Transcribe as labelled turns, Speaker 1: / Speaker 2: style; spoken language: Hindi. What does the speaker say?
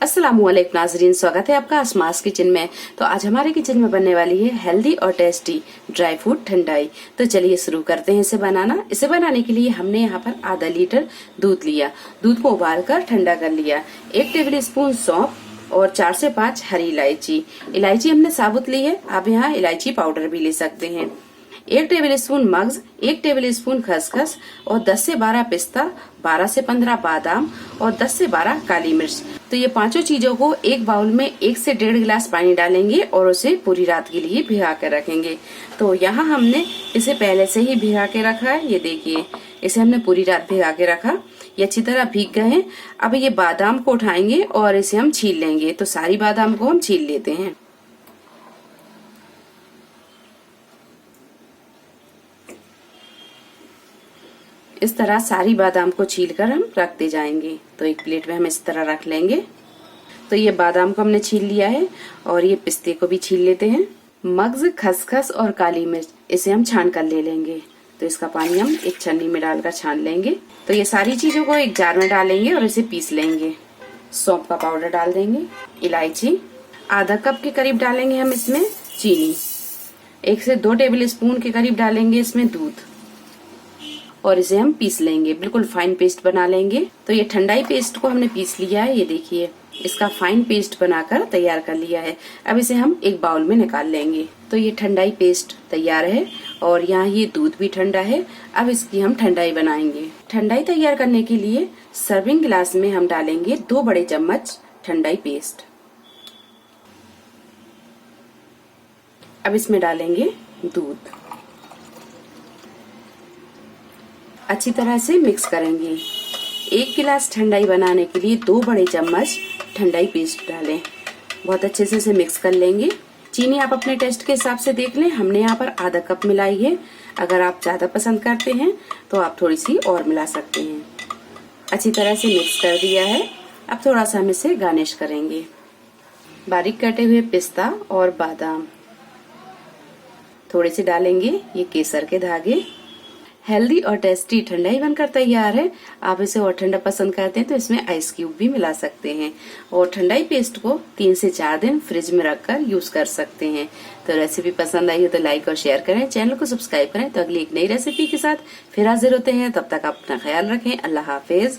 Speaker 1: अस्सलामुअलैकुम नाज़रीन, स्वागत है आपका आसमा किचन में। तो आज हमारे किचन में बनने वाली है हेल्दी और टेस्टी ड्राई फ्रूट ठंडाई। तो चलिए शुरू करते हैं इसे बनाना। इसे बनाने के लिए हमने यहाँ पर आधा लीटर दूध लिया। दूध को उबाल कर ठंडा कर लिया। 1 टेबल स्पून सौंफ और 4 से 5 हरी इलायची। इलायची हमने साबुत ली है, आप यहाँ इलायची पाउडर भी ले सकते हैं। 1 टेबल स्पून मग्ज, 1 टेबल स्पून खसखस और 10 से 12 पिस्ता, 12 से 15 बादाम और 10 से 12 काली मिर्च। तो ये पांचों चीजों को एक बाउल में 1 से 1.5 गिलास पानी डालेंगे और उसे पूरी रात के लिए भिगा कर रखेंगे। तो यहाँ हमने इसे पहले से ही भिगा के रखा है। ये देखिए, इसे हमने पूरी रात भिगा के रखा। ये अच्छी तरह भीग गए हैं। अब ये बादाम को उठाएंगे और इसे हम छील लेंगे। तो सारी बादाम को हम छील लेते हैं। इस तरह सारी बादाम को छीलकर हम रखते जाएंगे। तो एक प्लेट में हम इस तरह रख लेंगे। तो ये बादाम को हमने छील लिया है और ये पिस्ते को भी छील लेते हैं। मग्ज, खसखस और काली मिर्च इसे हम छान कर ले लेंगे। तो इसका पानी हम एक छन्नी में डालकर छान लेंगे। तो ये सारी चीजों को एक जार में डालेंगे और इसे पीस लेंगे। सौंफ का पाउडर डाल देंगे, इलायची, आधा कप के करीब डालेंगे हम इसमें चीनी, 1 से 2 टेबल स्पून के करीब डालेंगे इसमें दूध और इसे हम पीस लेंगे। बिल्कुल फाइन पेस्ट बना लेंगे। तो ये ठंडाई पेस्ट को हमने पीस लिया है। ये देखिए, इसका फाइन पेस्ट बनाकर तैयार कर लिया है। अब इसे हम एक बाउल में निकाल लेंगे। तो ये ठंडाई पेस्ट तैयार है और यहाँ ये दूध भी ठंडा है। अब इसकी हम ठंडाई बनाएंगे। ठंडाई तैयार करने के लिए सर्विंग गिलास में हम डालेंगे 2 बड़े चम्मच ठंडाई पेस्ट। अब इसमें डालेंगे दूध, अच्छी तरह से मिक्स करेंगे। 1 गिलास ठंडाई बनाने के लिए 2 बड़े चम्मच ठंडाई पेस्ट डालें। बहुत अच्छे से इसे मिक्स कर लेंगे। चीनी आप अपने टेस्ट के हिसाब से देख लें। हमने यहाँ पर आधा कप मिलाई है। अगर आप ज्यादा पसंद करते हैं तो आप थोड़ी सी और मिला सकते हैं। अच्छी तरह से मिक्स कर दिया है। अब थोड़ा सा हम इसे गार्निश करेंगे। बारीक कटे हुए पिस्ता और बादाम थोड़े से डालेंगे। ये केसर के धागे। हेल्दी और टेस्टी ठंडाई बनकर तैयार है। आप इसे और ठंडा पसंद करते हैं तो इसमें आइस क्यूब भी मिला सकते हैं। और ठंडाई पेस्ट को 3 से 4 दिन फ्रिज में रखकर यूज कर सकते हैं। तो रेसिपी पसंद आई हो तो लाइक और शेयर करें, चैनल को सब्सक्राइब करें। तो अगली एक नई रेसिपी के साथ फिर हाजिर होते हैं। तब तक आप अपना ख्याल रखें। अल्लाह हाफिज।